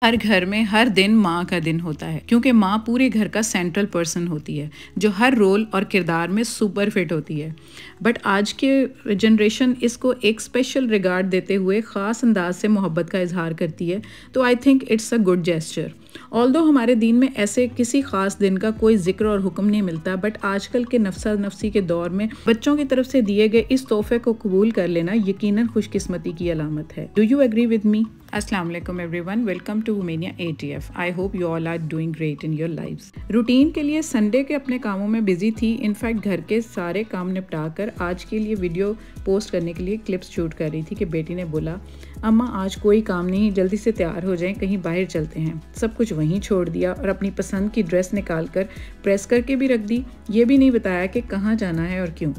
हर घर में हर दिन माँ का दिन होता है क्योंकि माँ पूरे घर का सेंट्रल पर्सन होती है जो हर रोल और किरदार में सुपर फिट होती है। बट आज के जनरेशन इसको एक स्पेशल रिगार्ड देते हुए ख़ास अंदाज से मोहब्बत का इजहार करती है। तो I think it's a good gesture. Although हमारे दीन में ऐसे किसी ख़ास दिन का कोई जिक्र और हुक्म नहीं मिलता, बट आजकल के नफसा नफसी के दौर में बच्चों की तरफ से दिए गए इस तोहफे को कबूल कर लेना यकीनन खुशकिस्मती की अलामत है। Do you agree with me? Assalamu alaikum everyone, welcome to Humania ATF. I hope you all are doing great in your lives. Routine के लिए संडे के अपने कामों में बिजी थी। इनफैक्ट घर के सारे काम निपटा कर आज के लिए वीडियो पोस्ट करने के लिए क्लिप्स शूट कर रही थी कि बेटी ने बोला, अम्मा आज कोई काम नहीं, जल्दी से तैयार हो जाएं, कहीं बाहर चलते हैं। सब कुछ वहीं छोड़ दिया और अपनी पसंद की ड्रेस निकाल कर प्रेस करके भी रख दी। ये भी नहीं बताया कि कहाँ जाना है और क्यों।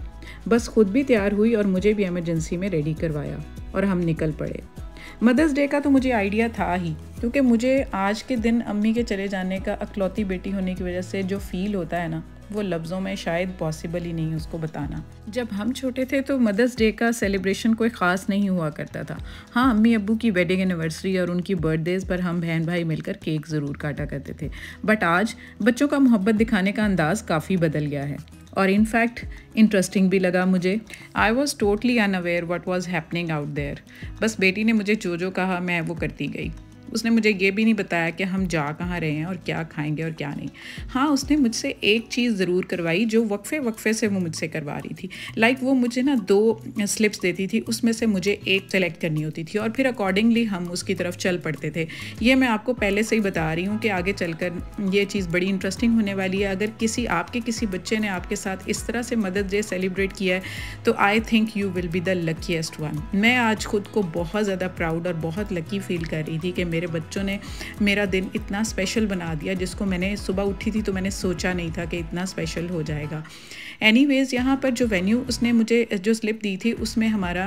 बस खुद भी तैयार हुई और मुझे भी एमरजेंसी में रेडी करवाया और हम निकल पड़े। मदर्स डे का तो मुझे आइडिया था ही, क्योंकि मुझे आज के दिन अम्मी के चले जाने का अकलौती बेटी होने की वजह से जो फील होता है ना, वो लफ्ज़ों में शायद पॉसिबल ही नहीं उसको बताना। जब हम छोटे थे तो मदर्स डे का सेलिब्रेशन कोई ख़ास नहीं हुआ करता था। हाँ, अम्मी अब्बू की वेडिंग एनिवर्सरी और उनकी बर्थडेज़ पर हम बहन भाई मिलकर केक ज़रूर काटा करते थे। बट आज बच्चों का मोहब्बत दिखाने का अंदाज़ काफ़ी बदल गया है और इनफैक्ट इंटरेस्टिंग भी लगा मुझे। I was totally unaware what was happening out there. बस बेटी ने मुझे जो कहा मैं वो करती गई। उसने मुझे ये भी नहीं बताया कि हम जा कहाँ रहे हैं और क्या खाएंगे और क्या नहीं। हाँ, उसने मुझसे एक चीज़ ज़रूर करवाई जो वक्फे से वो मुझसे करवा रही थी। लाइक वो मुझे ना 2 स्लिप्स देती थी, उसमें से मुझे एक सेलेक्ट करनी होती थी और फिर अकॉर्डिंगली हम उसकी तरफ चल पड़ते थे। ये मैं आपको पहले से ही बता रही हूँ कि आगे चलकर ये चीज़ बड़ी इंटरेस्टिंग होने वाली है। अगर किसी बच्चे ने आपके साथ इस तरह से मदर्स डे सेलिब्रेट किया है तो I think you will be the luckiest one. मैं आज खुद को बहुत ज़्यादा प्राउड और बहुत लकी फील कर रही थी कि मेरे बच्चों ने मेरा दिन इतना स्पेशल बना दिया, जिसको मैंने सुबह उठी थी तो मैंने सोचा नहीं था कि इतना स्पेशल हो जाएगा। एनीवेज़, यहाँ पर जो वेन्यू उसने मुझे जो स्लिप दी थी उसमें हमारा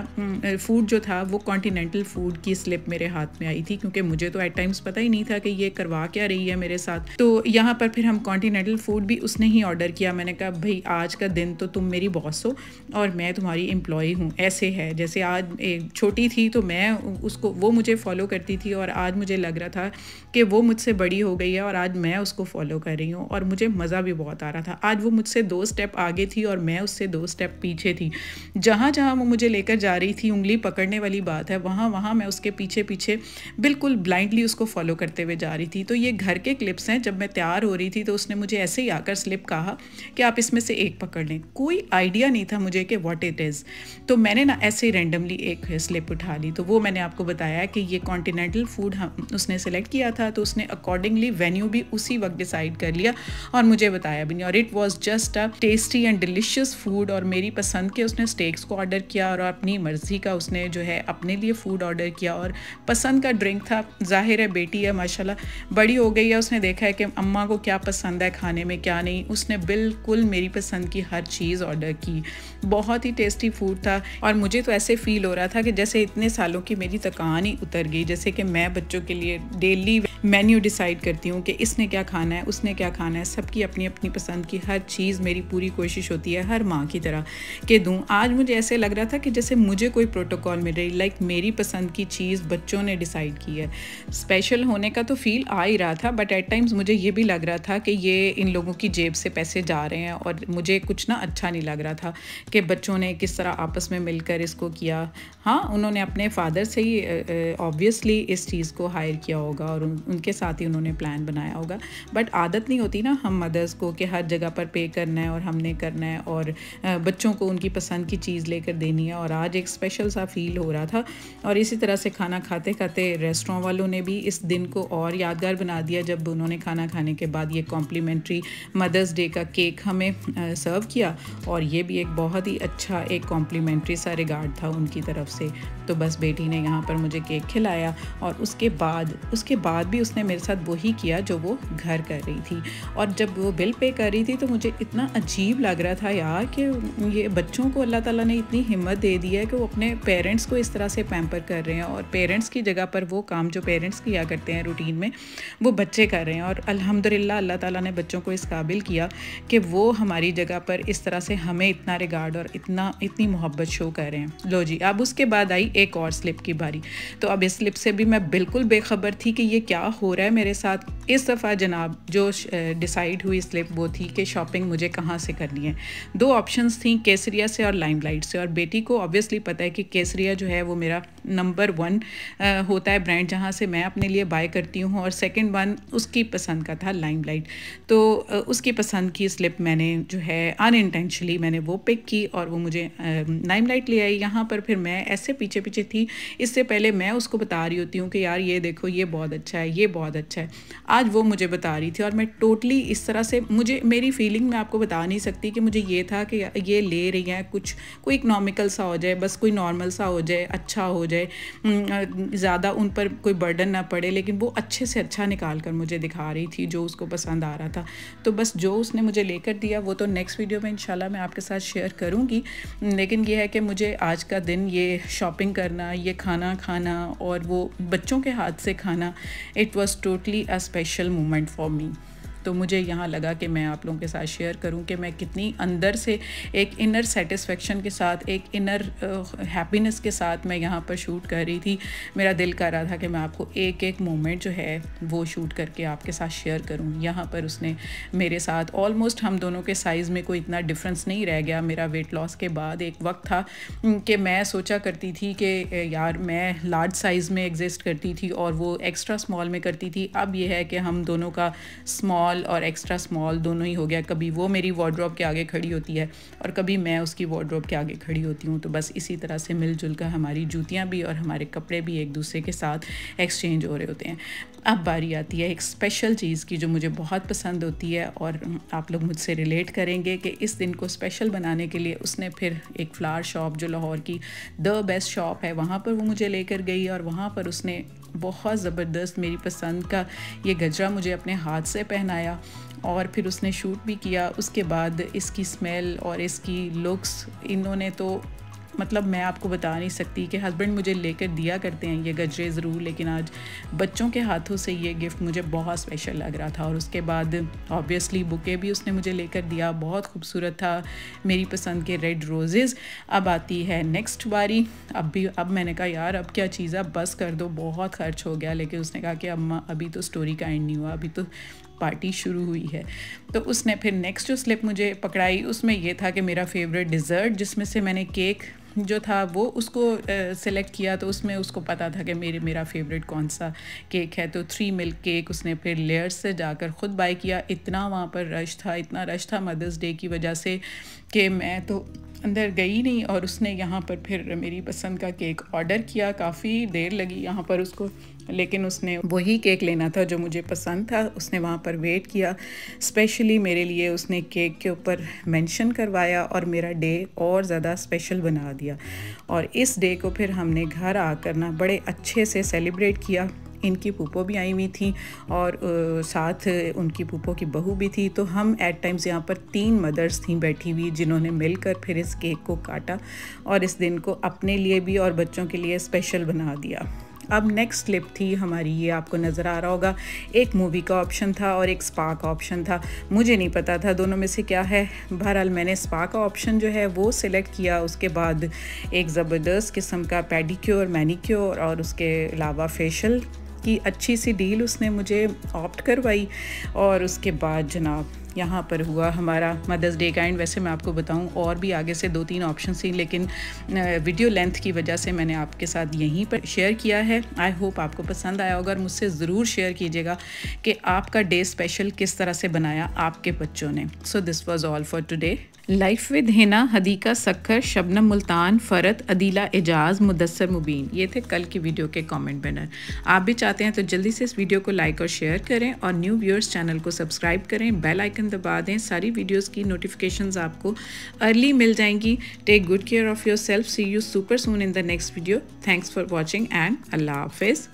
फूड जो था वो कॉन्टिनेंटल फूड की स्लिप मेरे हाथ में आई थी, क्योंकि मुझे तो एट टाइम्स पता ही नहीं था कि ये करवा क्या रही है मेरे साथ। तो यहाँ पर फिर हम कॉन्टिनेंटल फूड भी उसने ही ऑर्डर किया। मैंने कहा भाई आज का दिन तो तुम मेरी बॉस हो और मैं तुम्हारी एम्प्लॉय हूँ। ऐसे है जैसे आज छोटी थी तो मैं उसको, वो मुझे फॉलो करती थी और आज मुझे लग रहा था कि वो मुझसे बड़ी हो गई है और आज मैं उसको फॉलो कर रही हूँ और मुझे मज़ा भी बहुत आ रहा था। आज वो मुझसे 2 स्टेप आगे थी और मैं उससे 2 स्टेप पीछे थी। जहाँ जहाँ वो मुझे लेकर जा रही थी, उंगली पकड़ने वाली बात है, वहाँ वहाँ मैं उसके पीछे पीछे बिल्कुल ब्लाइंडली उसको फॉलो करते हुए जा रही थी। तो ये घर के क्लिप्स हैं। जब मैं तैयार हो रही थी तो उसने मुझे ऐसे ही आकर स्लिप कहा कि आप इसमें से एक पकड़ लें। कोई आइडिया नहीं था मुझे कि व्हाट इट इज़। तो मैंने ना ऐसे ही रैंडमली एक स्लिप उठा ली। तो वो मैंने आपको बताया कि ये कॉन्टिनेंटल फूड उसने सेलेक्ट किया था, तो उसने अकॉर्डिंगली वेन्यू भी उसी वक्त डिसाइड कर लिया और मुझे बताया भी नहीं। और it was just a tasty and delicious food और मेरी पसंद के उसने स्टेक्स को ऑर्डर किया और अपनी मर्ज़ी का उसने जो है अपने लिए फ़ूड ऑर्डर किया और पसंद का ड्रिंक था। जाहिर है बेटी है, माशाल्लाह बड़ी हो गई है, उसने देखा है कि अम्मा को क्या पसंद है खाने में क्या नहीं। उसने बिल्कुल मेरी पसंद की हर चीज़ ऑर्डर की। बहुत ही टेस्टी फूड था और मुझे तो ऐसे फ़ील हो रहा था कि जैसे इतने सालों की मेरी थकान ही उतर गई। जैसे कि मैं बच्चों के लिए डेली मेन्यू डिसाइड करती हूँ कि इसने क्या खाना है, उसने क्या खाना है। सबकी अपनी अपनी पसंद की हर चीज़ मेरी पूरी कोशिश होती है हर माँ की तरह कि दूँ। आज मुझे ऐसे लग रहा था कि जैसे मुझे कोई प्रोटोकॉल मिल रही, लाइक मेरी पसंद की चीज़ बच्चों ने डिसाइड की है। स्पेशल होने का तो फील आ ही रहा था, बट एट टाइम्स मुझे ये भी लग रहा था कि ये इन लोगों की जेब से पैसे जा रहे हैं और मुझे कुछ ना अच्छा नहीं लग रहा था कि बच्चों ने किस तरह आपस में मिलकर इसको किया। हाँ, उन्होंने अपने फादर से ही ऑब्वियसली इस चीज़ को हायर किया होगा और उनके साथ ही उन्होंने प्लान बनाया होगा। बट आदत नहीं होती ना हम मदर्स को कि हर जगह पर पे करना है और हमने करना है और बच्चों को उनकी पसंद की चीज़ लेकर देनी है। और आज एक स्पेशल सा फील हो रहा था और इसी तरह से खाना खाते खाते रेस्टोरेंट वालों ने भी इस दिन को और यादगार बना दिया जब उन्होंने खाना खाने के बाद ये कॉम्प्लीमेंट्री मदर्स डे का केक हमें सर्व किया। और ये भी एक बहुत ही अच्छा एक कॉम्प्लीमेंट्री सा रिगार्ड था उनकी तरफ से। तो बस बेटी ने यहाँ पर मुझे केक खिलाया और उसके बाद भी उसने मेरे साथ वही किया जो वो घर कर रही थी। और जब वो बिल पे कर रही थी तो मुझे इतना अजीब लग रहा था यार कि ये बच्चों को अल्लाह ताला ने इतनी हिम्मत दे दी है कि वो अपने पेरेंट्स को इस तरह से पैम्पर कर रहे हैं और पेरेंट्स की जगह पर वो काम जो पेरेंट्स किया करते हैं रूटीन में वो बच्चे कर रहे हैं। और अल्हम्दुलिल्लाह अल्लाह ताला ने बच्चों को इस काबिल किया कि वो हमारी जगह पर इस तरह से हमें इतना रिगार्ड और इतनी मोहब्बत शो कर रहे हैं। लो जी, अब उसके बाद आई एक और स्लिप की बारी। तो अब इस स्लिप से भी मैं बिल्कुल बिल्कुल बेखबर थी कि ये क्या हो रहा है मेरे साथ। इस दफ़ा जनाब जो डिसाइड हुई स्लिप वो थी कि शॉपिंग मुझे कहाँ से करनी है। 2 ऑप्शंस थी, केसरिया से और लाइमलाइट से, और बेटी को ऑब्वियसली पता है कि केसरिया जो है वो मेरा नंबर 1 होता है ब्रांड जहाँ से मैं अपने लिए बाय करती हूँ, और सेकंड वन उसकी पसंद का था लाइमलाइट। तो उसकी पसंद की स्लिप मैंने जो है अनइंटेंशनली मैंने वो पिक की और वो मुझे लाइमलाइट ले आई। यहाँ पर फिर मैं ऐसे पीछे पीछे थी, इससे पहले मैं उसको बता रही होती हूँ कि यार ये देखो ये बहुत अच्छा है, ये बहुत अच्छा है। आज वो मुझे बता रही थी और मैं टोटली इस तरह से, मुझे मेरी फीलिंग मैं आपको बता नहीं सकती कि मुझे ये था कि ये ले रही हैं कुछ कोई इकनॉमिकल सा हो जाए, बस कोई नॉर्मल सा हो जाए, अच्छा हो जाए, ज़्यादा उन पर कोई बर्डन ना पड़े, लेकिन वो अच्छे से अच्छा निकाल कर मुझे दिखा रही थी जो उसको पसंद आ रहा था। तो बस जो उसने मुझे लेकर दिया वो तो नेक्स्ट वीडियो में इंशाल्लाह मैं आपके साथ शेयर करूँगी। लेकिन ये है कि मुझे आज का दिन ये शॉपिंग करना, ये खाना खाना और वो बच्चों के हाथ से खाना, it was totally a special moment for me. तो मुझे यहाँ लगा कि मैं आप लोगों के साथ शेयर करूँ कि मैं कितनी अंदर से एक इनर सेटिस्फेक्शन के साथ, एक इनर हैप्पीनेस के साथ मैं यहाँ पर शूट कर रही थी। मेरा दिल कर रहा था कि मैं आपको एक एक मोमेंट जो है वो शूट करके आपके साथ शेयर करूँ। यहाँ पर उसने मेरे साथ ऑलमोस्ट हम दोनों के साइज़ में कोई इतना डिफरेंस नहीं रह गया। मेरा वेट लॉस के बाद एक वक्त था कि मैं सोचा करती थी कि यार मैं लार्ज साइज़ में एग्जिस्ट करती थी और वो एक्स्ट्रा स्मॉल में करती थी। अब ये है कि हम दोनों का स्मॉल और एक्स्ट्रा स्मॉल दोनों ही हो गया। कभी वो मेरी वार्डरोब के आगे खड़ी होती है और कभी मैं उसकी वार्डरोब के आगे खड़ी होती हूँ। तो बस इसी तरह से मिलजुल कर हमारी जूतियाँ भी और हमारे कपड़े भी एक दूसरे के साथ एक्सचेंज हो रहे होते हैं। अब बारी आती है एक स्पेशल चीज़ की जो मुझे बहुत पसंद होती है और आप लोग मुझसे रिलेट करेंगे कि इस दिन को स्पेशल बनाने के लिए उसने फिर एक फ्लावर शॉप जो लाहौर की द बेस्ट शॉप है वहाँ पर वो मुझे लेकर गई और वहाँ पर उसने बहुत ज़बरदस्त मेरी पसंद का ये गजरा मुझे अपने हाथ से पहनाया और फिर उसने शूट भी किया। उसके बाद इसकी स्मेल और इसकी लुक्स, इन्होंने तो मतलब मैं आपको बता नहीं सकती कि हस्बैंड मुझे लेकर दिया करते हैं ये गजरे ज़रूर, लेकिन आज बच्चों के हाथों से ये गिफ्ट मुझे बहुत स्पेशल लग रहा था। और उसके बाद ऑब्वियसली बुके भी उसने मुझे लेकर दिया, बहुत खूबसूरत था, मेरी पसंद के रेड रोज़ेज़। अब आती है नेक्स्ट बारी। अब मैंने कहा यार अब क्या चीज़ है, बस कर दो, बहुत खर्च हो गया। लेकिन उसने कहा कि अम्मा अभी तो स्टोरी का एंड नहीं हुआ, अभी तो पार्टी शुरू हुई है। तो उसने फिर नेक्स्ट जो स्लिप मुझे पकड़ाई उसमें ये था कि मेरा फेवरेट डिज़र्ट, जिसमें से मैंने केक जो था वो उसको सेलेक्ट किया। तो उसमें उसको पता था कि मेरा फेवरेट कौन सा केक है। तो 3 मिल्क केक उसने फिर लेयर्स से जाकर ख़ुद बाय किया। इतना वहाँ पर रश था, इतना रश था मदर्स डे की वजह से कि मैं तो अंदर गई नहीं। और उसने यहाँ पर फिर मेरी पसंद का केक ऑर्डर किया। काफ़ी देर लगी यहाँ पर उसको, लेकिन उसने वही केक लेना था जो मुझे पसंद था। उसने वहाँ पर वेट किया, स्पेशली मेरे लिए उसने केक के ऊपर मेंशन करवाया और मेरा डे और ज़्यादा स्पेशल बना दिया। और इस डे को फिर हमने घर आकर ना बड़े अच्छे से सेलिब्रेट किया। इनकी फूफो भी आई हुई थी और साथ उनकी फूफो की बहू भी थी। तो हम एट टाइम्स यहाँ पर 3 मदर्स थीं बैठी हुई जिन्होंने मिलकर फिर इस केक को काटा और इस दिन को अपने लिए भी और बच्चों के लिए स्पेशल बना दिया। अब नेक्स्ट क्लिप थी हमारी, ये आपको नज़र आ रहा होगा, एक मूवी का ऑप्शन था और एक स्पा का ऑप्शन था। मुझे नहीं पता था दोनों में से क्या है। बहरहाल मैंने स्पा का ऑप्शन जो है वो सिलेक्ट किया। उसके बाद एक ज़बरदस्त किस्म का पेडिक्योर, मैनिक्योर और उसके अलावा फेशियल की अच्छी सी डील उसने मुझे ऑप्ट करवाई। और उसके बाद जनाब यहाँ पर हुआ हमारा मदर्स डे का एंड। वैसे मैं आपको बताऊँ और भी आगे से 2-3 ऑप्शन थी, लेकिन वीडियो लेंथ की वजह से मैंने आपके साथ यहीं पर शेयर किया है। आई होप आपको पसंद आया होगा और मुझसे ज़रूर शेयर कीजिएगा कि आपका डे स्पेशल किस तरह से बनाया आपके बच्चों ने। So this was all for today. Life with Hina, Hadiqa Sukkur, Shabnam Multan, Farhat, Adila Ejaz, Mudassar Mubeen, ये थे कल की वीडियो के कमेंट बैनर। आप भी चाहते हैं तो जल्दी से इस वीडियो को लाइक और शेयर करें और न्यू व्यूअर्स चैनल को सब्सक्राइब करें, बेल आइकन दबा दें। सारी वीडियोस की नोटिफिकेशंस आपको अर्ली मिल जाएंगी। Take good care of yourself. See you super soon in the next video. Thanks for watching and अल्लाह हाफिज़।